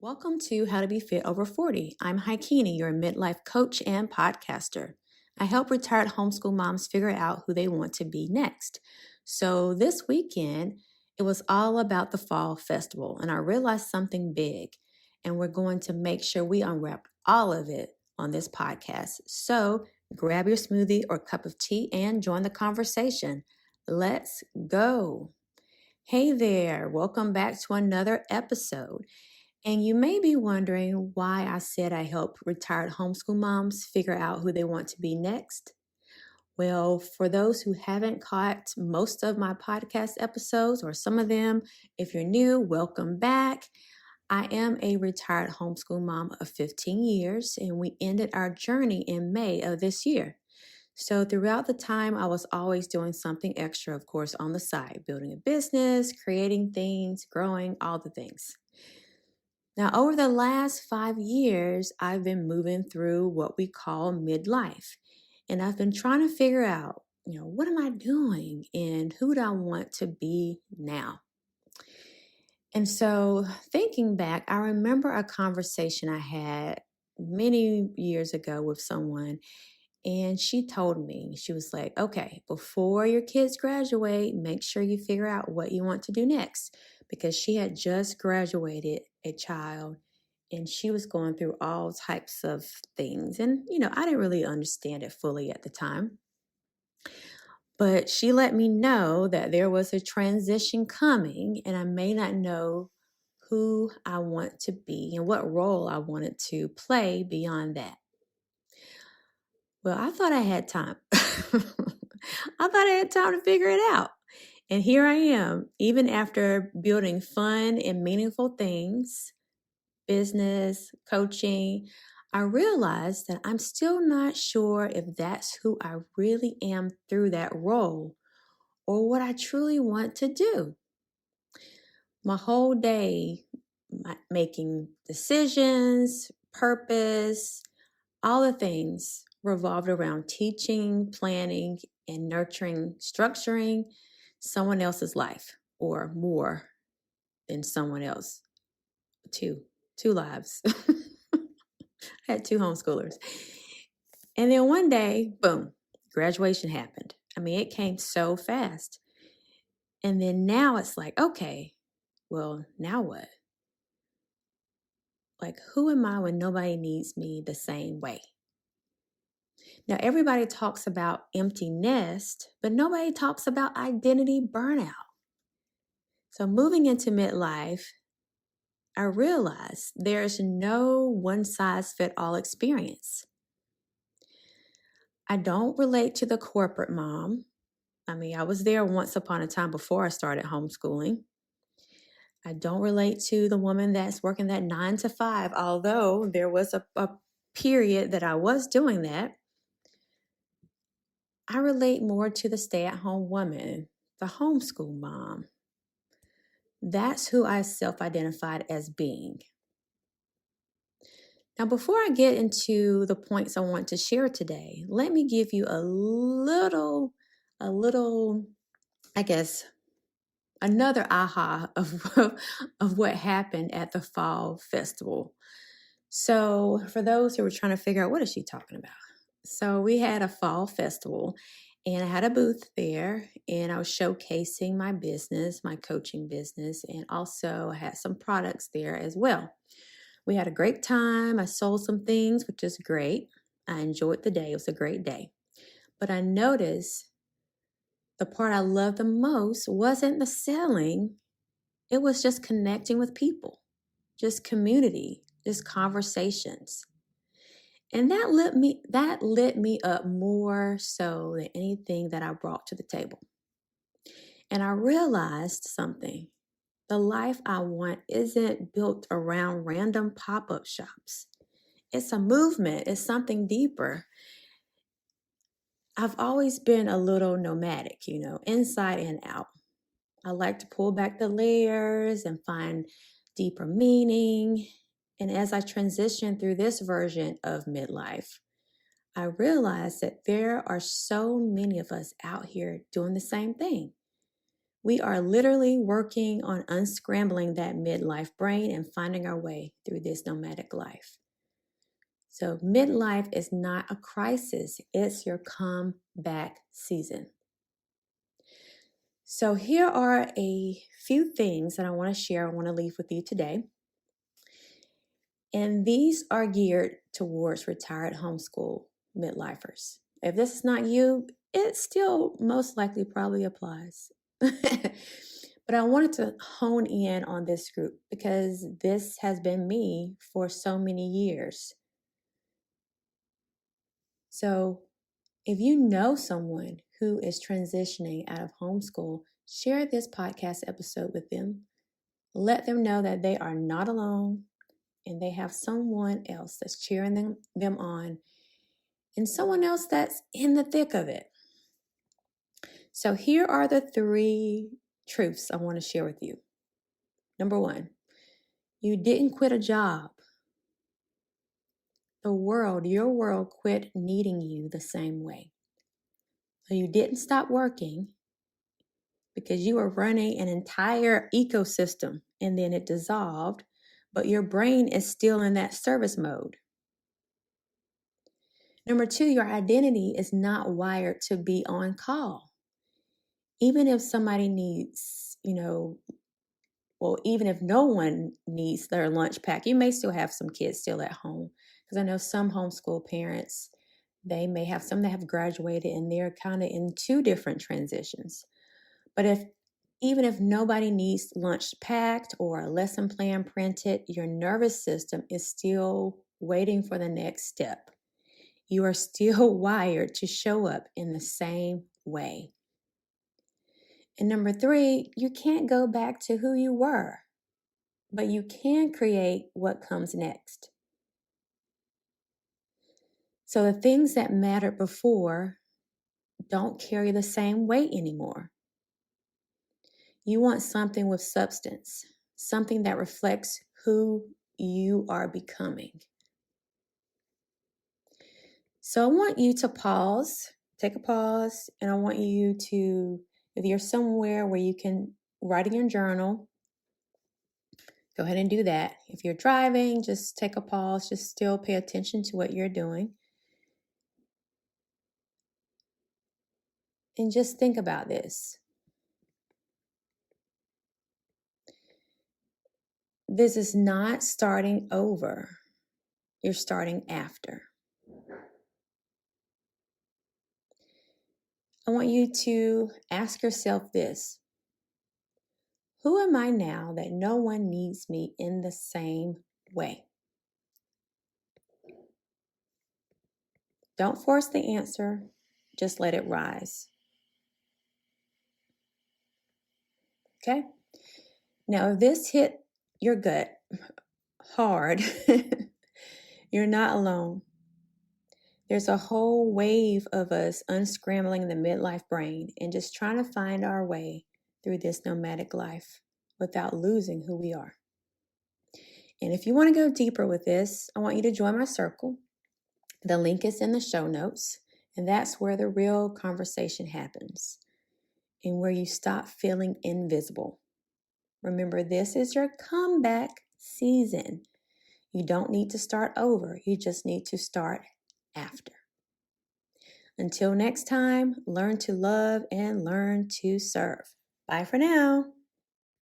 Welcome to How to Be Fit Over 40. I'm Hicunni, your midlife coach and podcaster. I help retired homeschool moms figure out who they want to be next. So this weekend, it was all about the fall festival, and I realized something big, and we're going to make sure we unwrap all of it on this podcast. So grab your smoothie or cup of tea and join the conversation. Let's go. Hey there, welcome back to another episode. And you may be wondering why I said I help retired homeschool moms figure out who they want to be next. Well, for those who haven't caught most of my podcast episodes, or some of them, if you're new, welcome back. I am a retired homeschool mom of 15 years, and we ended our journey in May of this year. So throughout the time, I was always doing something extra, of course, on the side, building a business, creating things, growing, all the things. Now, over the last 5 years, I've been moving through what we call midlife. And I've been trying to figure out, what am I doing and who do I want to be now? And so thinking back, I remember a conversation I had many years ago with someone. And she told me, she was like, okay, before your kids graduate, make sure you figure out what you want to do next. Because she had just graduated a child and she was going through all types of things. And, I didn't really understand it fully at the time. But she let me know that there was a transition coming and I may not know who I want to be and what role I wanted to play beyond that. Well, I thought I had time. I thought I had time to figure it out. And here I am, even after building fun and meaningful things, business, coaching, I realized that I'm still not sure if that's who I really am through that role or what I truly want to do. My whole day, making decisions, purpose, all the things revolved around teaching, planning, and nurturing, structuring someone else's life, or more than someone else. Two lives. I had 2 homeschoolers. And then one day, boom, graduation happened. I mean, it came so fast. And then now it's like, okay, well, now what? Like, who am I when nobody needs me the same way? Now, everybody talks about empty nest, but nobody talks about identity burnout. So moving into midlife, I realized there's no one-size-fits-all experience. I don't relate to the corporate mom. I mean, I was there once upon a time before I started homeschooling. I don't relate to the woman that's working that 9 to 5, although there was a period that I was doing that. I relate more to the stay-at-home woman, the homeschool mom. That's who I self-identified as being. Now, before I get into the points I want to share today, let me give you a little, I guess, another aha of what happened at the fall festival. So for those who were trying to figure out, what is she talking about? So we had a fall festival and I had a booth there and I was showcasing my business, my coaching business, and also I had some products there as well. We had a great time. I sold some things, which is great. I enjoyed the day. It was a great day. But I noticed the part I loved the most wasn't the selling. It was just connecting with people, just community, just conversations. And that lit me up more so than anything that I brought to the table. And I realized something. The life I want isn't built around random pop-up shops. It's a movement. It's something deeper. I've always been a little nomadic, inside and out. I like to pull back the layers and find deeper meaning. And as I transition through this version of midlife, I realized that there are so many of us out here doing the same thing. We are literally working on unscrambling that midlife brain and finding our way through this nomadic life. So midlife is not a crisis, it's your comeback season. So here are a few things that I want to share, I want to leave with you today. And these are geared towards retired homeschool midlifers. If this is not you, it still most likely probably applies. But I wanted to hone in on this group because this has been me for so many years. So if you know someone who is transitioning out of homeschool, share this podcast episode with them. Let them know that they are not alone and they have someone else that's cheering them on and someone else that's in the thick of it. So here are the 3 truths I want to share with you. Number 1, you didn't quit a job. Your world quit needing you the same way. So you didn't stop working because you were running an entire ecosystem and then it dissolved, but your brain is still in that service mode. Number 2, your identity is not wired to be on call. Even if somebody needs, even if no one needs their lunch pack, you may still have some kids still at home. Because I know some homeschool parents, they may have some that have graduated and they're kind of in 2 different transitions. But even if nobody needs lunch packed or a lesson plan printed, your nervous system is still waiting for the next step. You are still wired to show up in the same way. And number 3, you can't go back to who you were, but you can create what comes next. So the things that mattered before don't carry the same weight anymore. You want something with substance, something that reflects who you are becoming. So I want you to take a pause, and I want you to, if you're somewhere where you can write in your journal, go ahead and do that. If you're driving, just take a pause, just still pay attention to what you're doing. And just think about this. This is not starting over. You're starting after. I want you to ask yourself this. Who am I now that no one needs me in the same way? Don't force the answer. Just let it rise. Okay? Now, if this hit your gut hard, you're not alone. There's a whole wave of us unscrambling the midlife brain and just trying to find our way through this nomadic life without losing who we are. And if you want to go deeper with this, I want you to join my circle. The link is in the show notes, and that's where the real conversation happens and where you stop feeling invisible. Remember, this is your comeback season. You don't need to start over. You just need to start after. Until next time, learn to love and learn to serve. Bye for now.